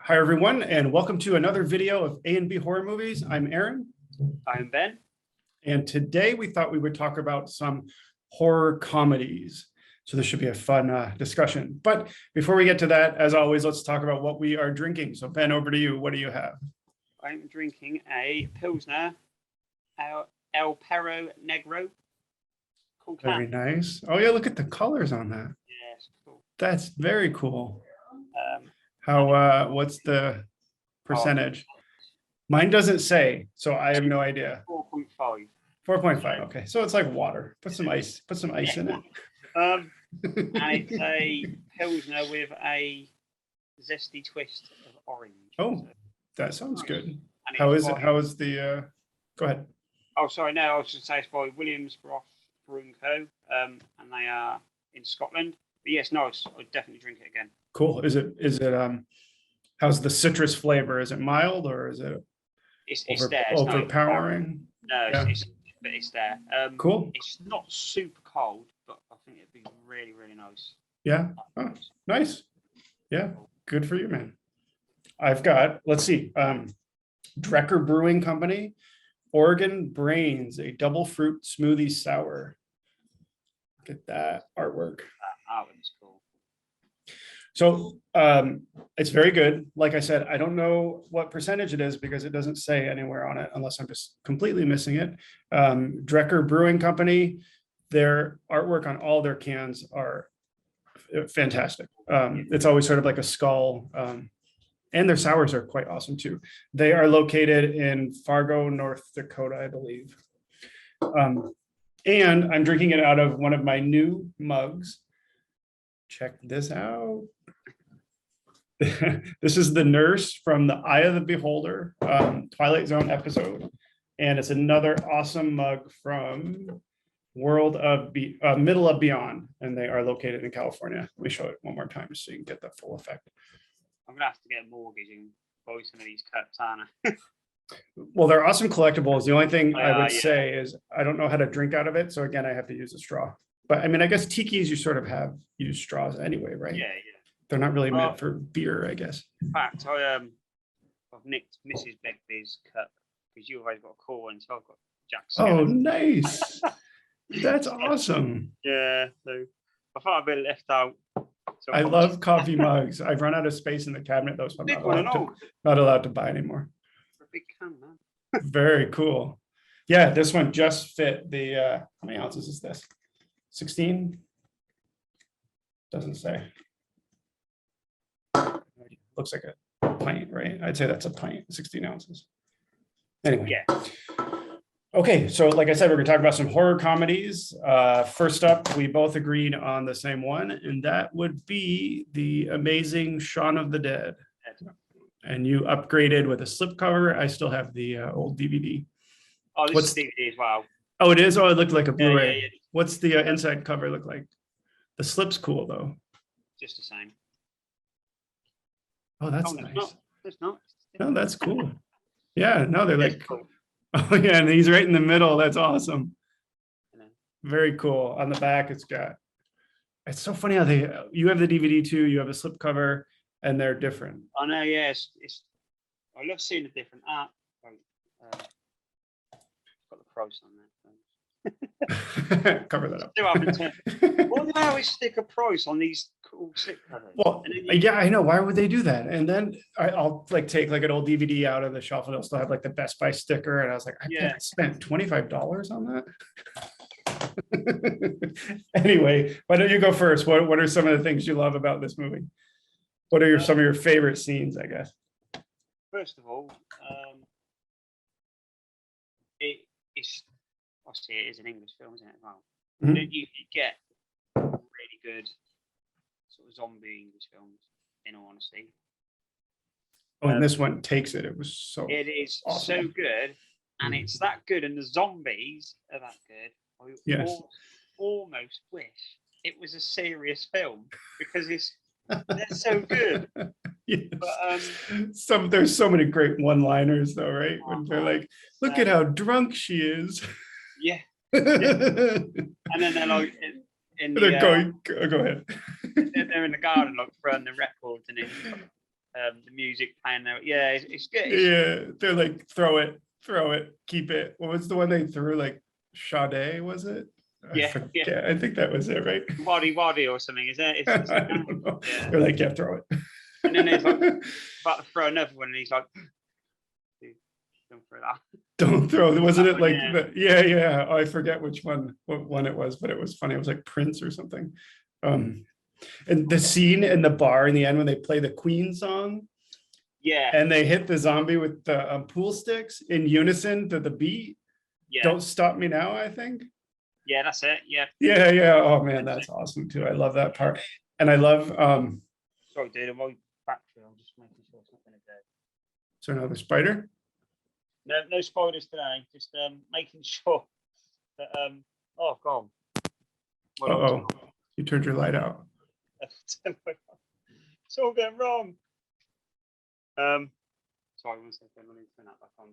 Hi, everyone, and welcome to another video of A&B Horror Movies. I'm Aaron. I'm Ben. And today we thought we would talk about some horror comedies. So this should be a fun discussion. But before we get to that, as always, let's talk about what we are drinking. So Ben, over to you. What do you have? I'm drinking a Pilsner, El Perro Negro. Cool can. Very nice. Oh yeah, look at the colors on that. Yeah, it's cool. That's very cool. What's the percentage? Mine doesn't say, so I have no idea. 4.5. 4.5. Okay, so it's like water. Put some ice in it. And it's a Pilsner with a zesty twist of orange. Oh, So that sounds nice. good. And How it's is it? by- How is the? Go ahead. Oh, sorry, no, I was just saying it's by Williams Broth Brewing Co. And they are in Scotland. But yes, nice. I'd definitely drink it again. Cool. Is it? How's the citrus flavor? Is it mild or is it It's there. It's not overpowering? No, Yeah. but it's there. Cool. It's not super cold, but I think it'd be really, really nice. Yeah. Oh, nice. Yeah. Good for you, man. I've got, let's see, Drecker Brewing Company, Oregon Brains, a double fruit smoothie sour. Look at that artwork. That one's cool. So it's very good. Like I said, I don't know what percentage it is because it doesn't say anywhere on it unless I'm just completely missing it. Drecker Brewing Company, their artwork on all their cans are fantastic. It's always sort of like a skull. And their sours are quite awesome too. They are located in Fargo, North Dakota, I believe. And I'm drinking it out of one of my new mugs. Check this out. This is the nurse from the Eye of the Beholder Twilight Zone episode. And it's another awesome mug from Middle of Beyond. And they are located in California. Let me show it one more time so you can get the full effect. I'm gonna have to get a mortgage and buy some of these cups, aren't I? Well, they're awesome collectibles. The only thing I would Yeah. say is I don't know how to drink out of it. So again, I have to use a straw. But I mean, I guess tiki's you sort of have used straws anyway, right? Yeah. They're not really meant for beer, I guess. In fact, I've nicked Mrs. Begbie's cup because you've always got a cool one, so I've got Jack's. Oh, nice. That's awesome. Yeah. So I thought I'd be left out. So I love coffee mugs. I've run out of space in the cabinet, though, so I'm big one and all. not allowed to buy anymore. For a big can, man. Very cool. Yeah, this one just fit the, how many ounces is this? 16? Doesn't say. Looks like a pint, right? I'd say that's a pint, 16 ounces. Anyway. Yeah. Okay, so like I said, we're gonna talk about some horror comedies. First up, we both agreed on the same one, and that would be the amazing Shaun of the Dead. And you upgraded with a slipcover. I still have the old DVD. Oh, this is DVD as well. Oh, it is? Oh, it looked like a Blu-ray. Yeah. What's the inside cover look like? The slip's cool, though. Just the same. Oh, that's No, nice. it's not. No, that's cool. Yeah, no, they're It's like, cool. oh yeah, and he's right in the middle. That's awesome. Yeah. Very cool. On the back, it's so funny how you have the DVD too, you have a slip cover, and they're different. I know, yeah. I love seeing the different art. Got the price on that. Cover that up. Why do they always stick a price on these cool slip covers? Well, yeah, I know. Why would they do that? And then I'll like take like an old DVD out of the shelf and it'll still have like the Best Buy sticker. And I was like, I spent $25 on that. Anyway, why don't you go first? What are some of the things you love about this movie? What are some of your favorite scenes, I guess? First of all, it's obviously it is an English film, isn't it? Well, you get really good sort of zombie English films, in all honesty. Oh, and this one takes it. It was so. It is awesome. so good, and it's that good, and the zombies are that good. I almost wish it was a serious film because they're so good. Yes. But, there's so many great one-liners though, right? When they're like, look at how drunk she is. Yeah. And then they're like they're going, go ahead. they're in the garden like throwing the records and the music playing there. Yeah, it's good. Yeah, they're like, throw it, keep it. What was the one they threw? Like Sade, was it? Yeah. I think that was it, right? Waddy or something, is it? It's I don't know. Yeah. They're like, yeah, throw it. And then there's like about to throw another one, and he's like, don't throw that. Don't throw. Wasn't it like yeah. yeah. Oh, I forget what one it was, but it was funny. It was like Prince or something. And the scene in the bar in the end when they play the Queen song. Yeah. And they hit the zombie with the pool sticks in unison to the beat. Yeah. Don't Stop Me Now, I think. Yeah, that's it. Yeah. Yeah. Oh man, that's awesome too. I love that part. And I love sorry, dude, I'm on battery. I'm just making sure it's not gonna go. So another spider? No spiders today. Just making sure that oh god. Oh, you turned your light out. It's all going wrong. Sorry, 1 second. Let me turn that back on.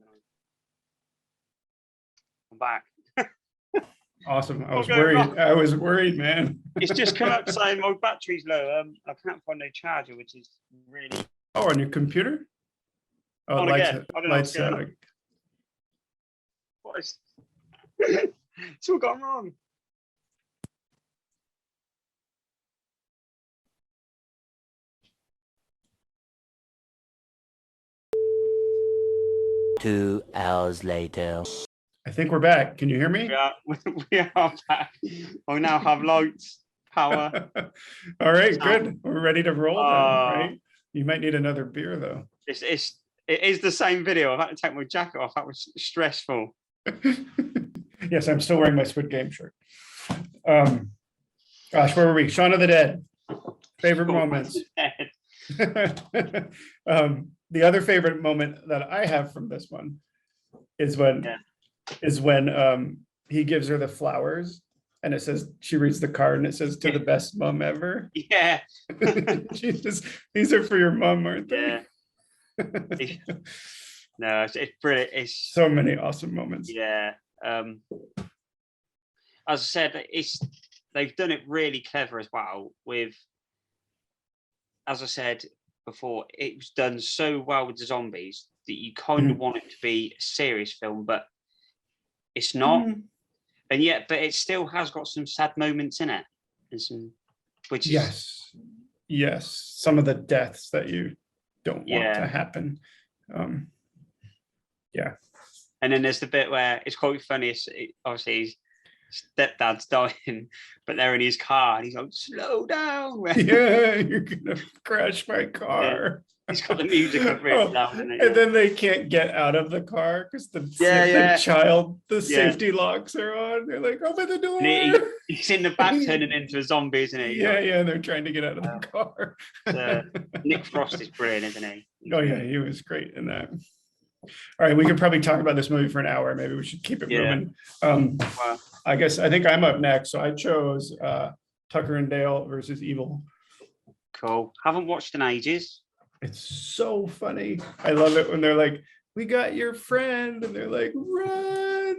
I'm back. Awesome. I was worried. Man. It's just come up saying my battery's low. I can't find no charger, which is really. Oh, on your computer? Oh, lights out. What is? It's all gone wrong. Two hours later. I think we're back. Can you hear me? We are back. I now have lights, power. All right, good. We're ready to roll then, right? You might need another beer though. It is the same video. I've had to take my jacket off. That was stressful. Yes, I'm still wearing my Squid Game shirt. Gosh, where were we? Shaun of the Dead. Favorite moments. The other favorite moment that I have from this one is when he gives her the flowers and it says, she reads the card and it says, to the best mom ever. Yeah. Jesus, these are for your mom, aren't they? Yeah. No, it's brilliant. It's so many awesome moments. Yeah. As I said, they've done it really clever as well with, as I said before, it was done so well with the zombies that you kind of want it to be a serious film, but it's not. And yet, but it still has got some sad moments in it. And some, which is, yes. Some of the deaths that you don't want to happen. Yeah. And then there's the bit where it's quite funny. Obviously, his stepdad's dying, but they're in his car and he's like, slow down. Yeah, you're going to crash my car. He's got the music up really loud. And then they can't get out of the car because the child, safety locks are on. They're like, open the door. He's in the back turning into a zombie, isn't he? Yeah, they're trying to get out of the car. Nick Frost is brilliant, isn't he? Oh, yeah, he was great in that. All right, we could probably talk about this movie for an hour. Maybe we should keep it moving. I think I'm up next. So I chose Tucker and Dale versus Evil. Cool. Haven't watched in ages. It's so funny. I love it when they're like, we got your friend. And they're like, run.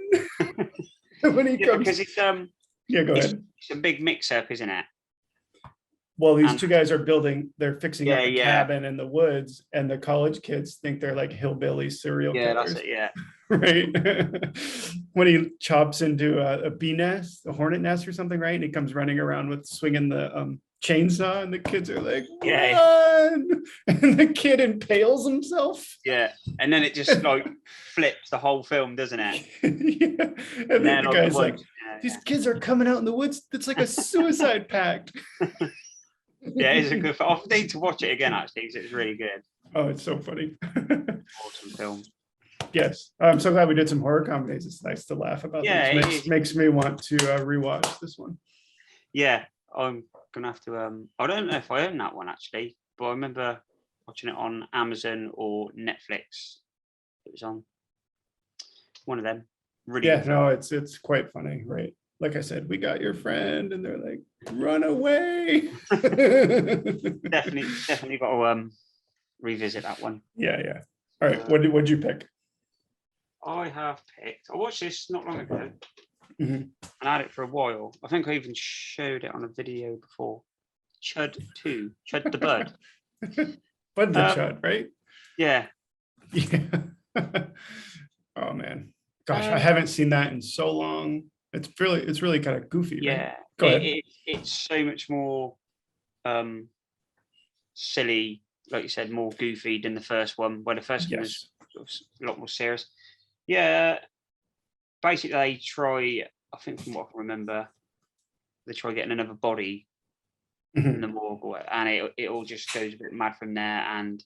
When he comes. Because it's, go ahead. It's a big mix-up, isn't it? Well, these two guys are they're fixing up a cabin in the woods, and the college kids think they're like hillbilly serial killers. That's it, right. When he chops into a bee nest, a hornet nest or something, right? And he comes running around with swinging the chainsaw, and the kids are like, run! And the kid impales himself. Yeah, and then it just like flips the whole film, doesn't it? And then the guy's like, these kids are coming out in the woods. It's like a suicide pact. Yeah, it's a good film. I need to watch it again, actually, because it's really good. Oh, it's so funny. Awesome film. Yes, I'm so glad we did some horror comedies. It's nice to laugh about. Yeah, makes me want to rewatch this one. Yeah, I'm gonna have to. I don't know if I own that one actually, but I remember watching it on Amazon or Netflix. It was on one of them. Really. Yeah, no, it's quite funny, right? Like I said, we got your friend, and they're like, run away. definitely got to revisit that one. Yeah. All right, what'd you pick? I watched this not long ago, and I had it for a while. I think I even showed it on a video before. Chud 2, Chud the Bud. Bud the Chud, right? Yeah. Yeah. Oh man, gosh, I haven't seen that in so long. It's really kind of goofy, right? Yeah. Go ahead. It's so much more silly, like you said, more goofy than the first one. Where the first one was a lot more serious. Yeah. Basically, they try. I think from what I can remember, they try getting another body in the morgue, and it all just goes a bit mad from there. And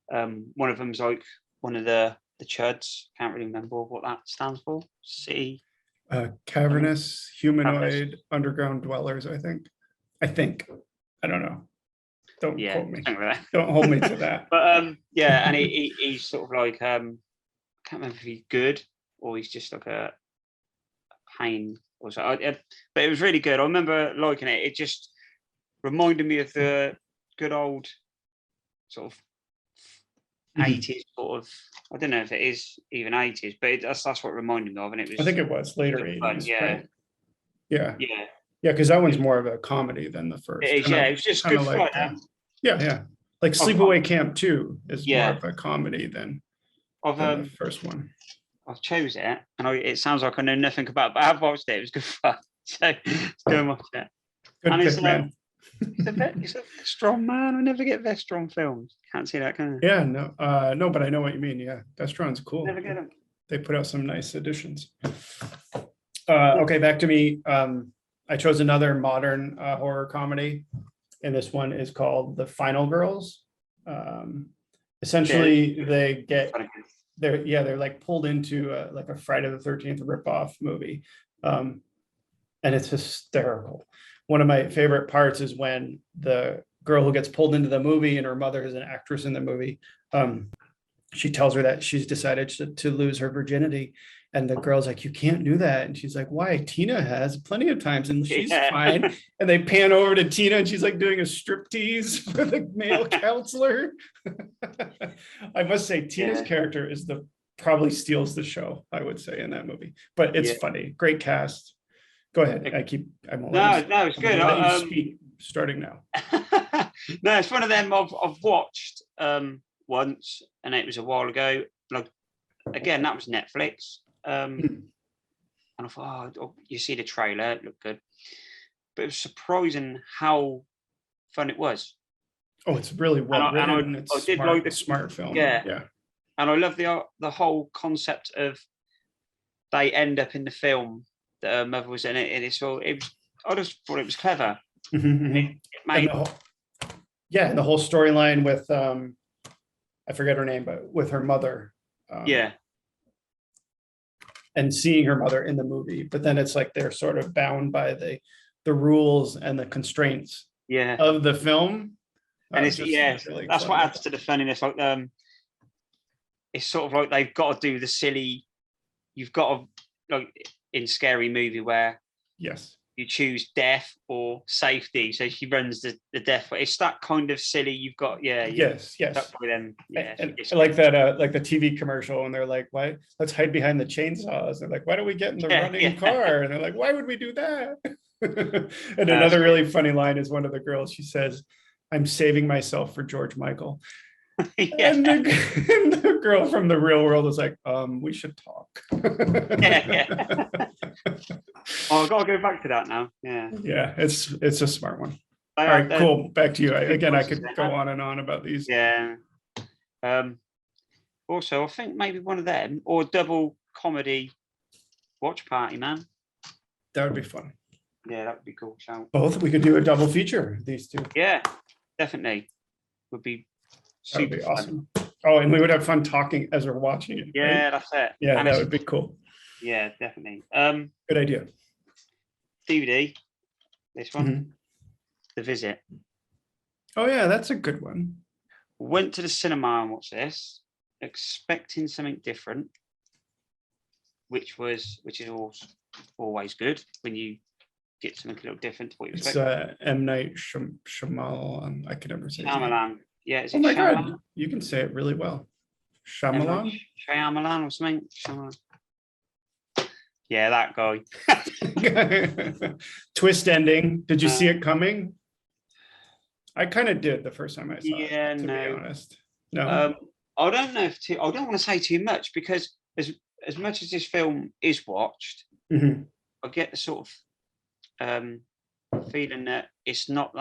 one of them's like one of the chuds. Can't really remember what that stands for. Cavernous humanoid underground dwellers. I think. I don't know. Don't quote me. Don't hold me to that. But yeah, and he's sort of like I can't remember if he's good or he's just like a pain or so. But it was really good. I remember liking it. It just reminded me of the good old sort of 80s sort of. I don't know if it is even 80s, but that's what it reminded me of. And it was. I think it was later 80s. Yeah. Right? Yeah. Because that one's more of a comedy than the first. It is, yeah. It was just good like, fun. Yeah. Like Sleepaway Camp 2 is more of a comedy than the first one. I chose it, and it sounds like I know nothing about it, but I've watched it. It was good fun. So let's go and watch it. Good and pick, man. He's a strong man. I never get very strong films. Can't see that, can I? Yeah, no, but I know what you mean. Yeah, Vestron's cool. Never get them. They put out some nice additions. Okay, back to me. I chose another modern horror comedy, and this one is called The Final Girls. Essentially, they're like pulled into like a Friday the 13th ripoff movie, and it's hysterical. One of my favorite parts is when the girl who gets pulled into the movie and her mother is an actress in the movie. She tells her that she's decided to lose her virginity. And the girl's like, you can't do that. And she's like, why? Tina has plenty of times and she's fine. And they pan over to Tina and she's like doing a striptease for the male counselor. I must say, Tina's character is probably steals the show, I would say, in that movie. But it's funny. Great cast. Go ahead. No, it's good. Speak starting now. No, it's one of them I've watched once, and it was a while ago. Like again, that was Netflix. And I thought, you see the trailer, it looked good, but it was surprising how fun it was. Oh, it's really well written. I did like the smart film. Yeah, and I love the whole concept of they end up in the film that her mother was in it, and I just thought it was clever. And the whole storyline with I forget her name, but with her mother. And seeing her mother in the movie, but then it's like they're sort of bound by the rules and the constraints of the film. And it's really that's what adds to the funniness. Like it's sort of like they've got to do the silly. You've got to, like in Scary Movie, where you choose death or safety. So she runs the death. It's that kind of silly. You've got yes. Them, and like that like the TV commercial, and they're like, why? Let's hide behind the chainsaws. They're like, why don't we get in the running car? And they're like, why would we do that? And another really funny line is one of the girls. She says, "I'm saving myself for George Michael." And the girl from the real world is like, we should talk. I've got to go back to that now. Yeah, it's a smart one. All right, cool. Back to you. I could go on and on about these. Yeah. Also, I think maybe one of them or a double comedy watch party, man. That would be fun. Yeah, that would be cool. Both. We could do a double feature. These two. Yeah, definitely. Would be. That would be awesome. Oh, and we would have fun talking as we're watching it. Yeah, that's it. Yeah, and that would be cool. Yeah, definitely. Good idea. DVD. This one. The Visit. Oh yeah, that's a good one. Went to the cinema and watched this, expecting something different, which is always good when you get something a little different to what you expect. It's M. Night Shyamalan. I can never say Shyamalan. Yeah, oh my God, you can say it really well. Shyamalan? Shyamalan or something. Shyamalan. Yeah, that guy. Twist ending. Did you see it coming? I kind of did the first time I saw Yeah, it, to be no. honest. No. I don't know if I don't want to say too much because as much as this film is watched, Mhm. I get the sort of feeling that it's not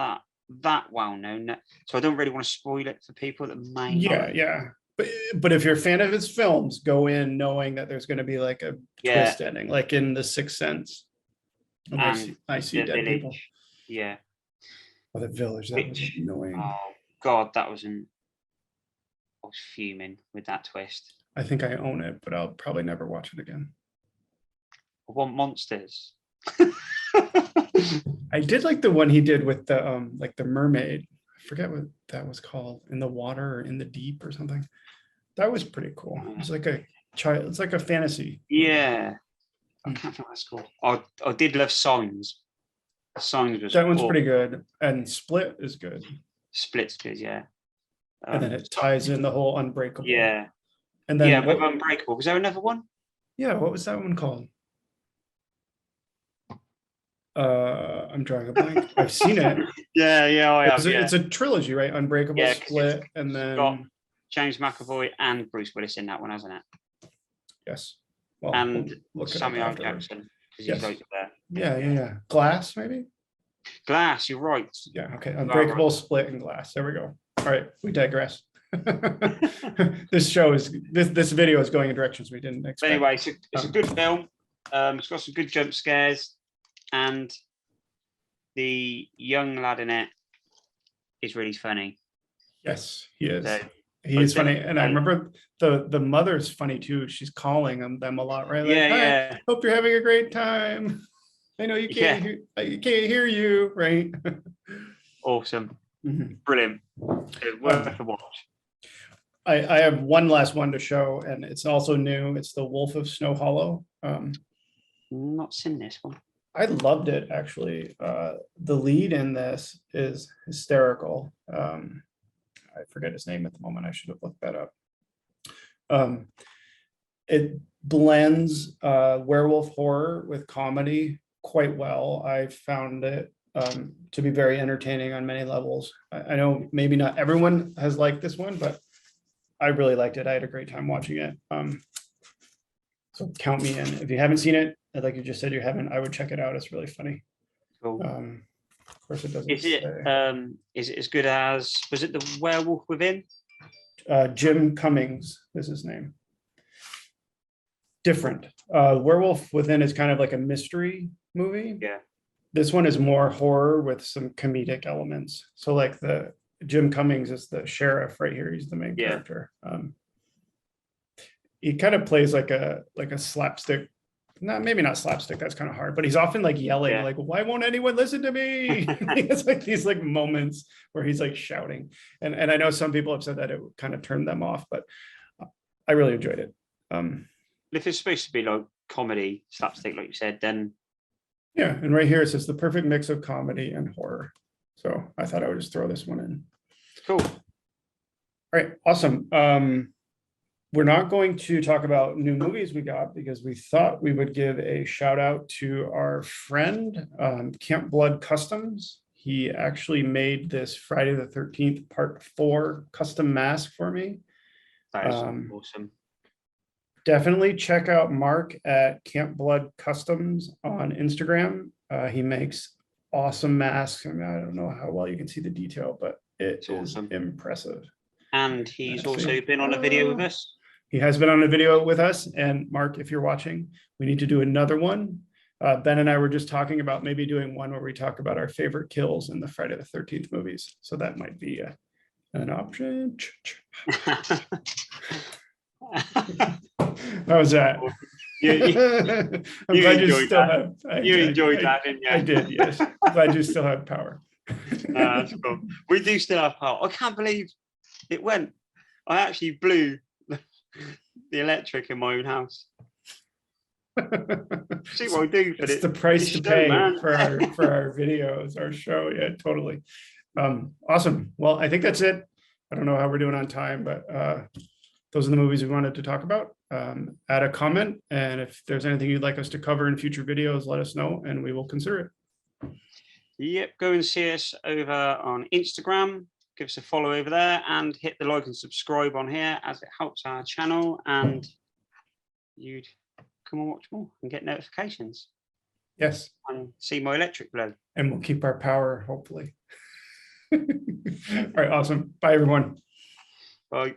that well known. So I don't really want to spoil it for people that may know Yeah, it. yeah. But if you're a fan of his films, go in knowing that there's going to be like a Yeah. twist ending, like in The Sixth Sense. And I see The dead Village. people. Yeah. Oh, The Village, that was Which, annoying. oh God, I was fuming with that twist. I think I own it, but I'll probably never watch it again. I want monsters. I did like the one he did with the mermaid. I forget what that was called, In the Water or In the Deep or something. That was pretty cool. It's like a child, it's like a fantasy. Yeah. I can't think what that's called. I did love Signs. Signs was That one's pretty good. And Split is good. Split's good, yeah. And then it ties in the whole Unbreakable. Yeah. And then Yeah, with Unbreakable. Was there another one? Yeah, what was that one called? I'm drawing a blank. I've seen it. Yeah, I have. It's a trilogy, right? Unbreakable, Yeah, 'cause Split, and it's then got James McAvoy and Bruce Willis in that one, hasn't it? yes. Well, And we'll look it up Samuel L. afterwards. Jackson. 'Cause Yes. he's like there. Yeah. Glass, maybe? Glass, you're right. Yeah, okay. Unbreakable, Split, and Glass. There we go. All right, we digress. This video is going in directions we didn't But expect. anyway, it's a good film. It's got some good jump scares, and the young lad in it is really funny. Yes, he is. So, He is funny, and I remember the mother's funny too. She's calling them a lot, right? Like, yeah. Hope you're having a great time. I know you can't hear you, right? Awesome. Mhm. Brilliant. It's worth a watch. I have one last one to show, and it's also new. It's The Wolf of Snow Hollow. Not seen this one. I loved it, actually. The lead in this is hysterical. I forget his name at the moment. I should have looked that up. It blends werewolf horror with comedy quite well. I found it to be very entertaining on many levels. I know maybe not everyone has liked this one, but I really liked it. I had a great time watching it. So count me in. If you haven't seen it, like you just said you haven't, I would check it out. It's really funny. Cool. Of course, it doesn't Is it as good as, was it The Werewolf Within? Jim Cummings is his name. Different. Werewolf Within is kind of like a mystery movie. Yeah. This one is more horror with some comedic elements. So like the Jim Cummings is the sheriff right here. He's the main character. He kind of plays like a slapstick. Maybe not slapstick, that's kind of hard, but he's often like yelling, like, why won't anyone listen to me? It's like these like moments where he's like shouting. And I know some people have said that it kind of turned them off, but I really enjoyed it. If it's supposed to be like comedy, slapstick, like you said, then yeah, and right here it says the perfect mix of comedy and horror. So I thought I would just throw this one in. Cool. All right, awesome. We're not going to talk about new movies we got because we thought we would give a shout out to our friend, Camp Blood Customs. He actually made this Friday the 13th Part 4 custom mask for me. That is awesome. Definitely check out Mark at Camp Blood Customs on Instagram. He makes awesome masks. I mean, I don't know how well you can see the detail, but it's awesome. Impressive. And he's also been on a video with us. He has been on a video with us. And Mark, if you're watching, we need to do another one. Ben and I were just talking about maybe doing one where we talk about our favorite kills in the Friday the 13th movies. So that might be an option. How was that? I'm glad you still have. You enjoyed that, didn't you? I did, yes. I'm glad you still have power. That's cool. We do still have power. I can't believe it went. I actually blew the electric in my own house. See what I do for it's the price to pay for our videos, our show. Yeah, totally. Awesome. Well, I think that's it. I don't know how we're doing on time, but those are the movies we wanted to talk about. Add a comment, and if there's anything you'd like us to cover in future videos, let us know, and we will consider it. Yep, go and see us over on Instagram. Give us a follow over there and hit the like and subscribe on here, as it helps our channel and you'd come and watch more and get notifications Yes. and see my electric blow. And we'll keep our power, hopefully. All right, awesome. Bye, everyone. Bye.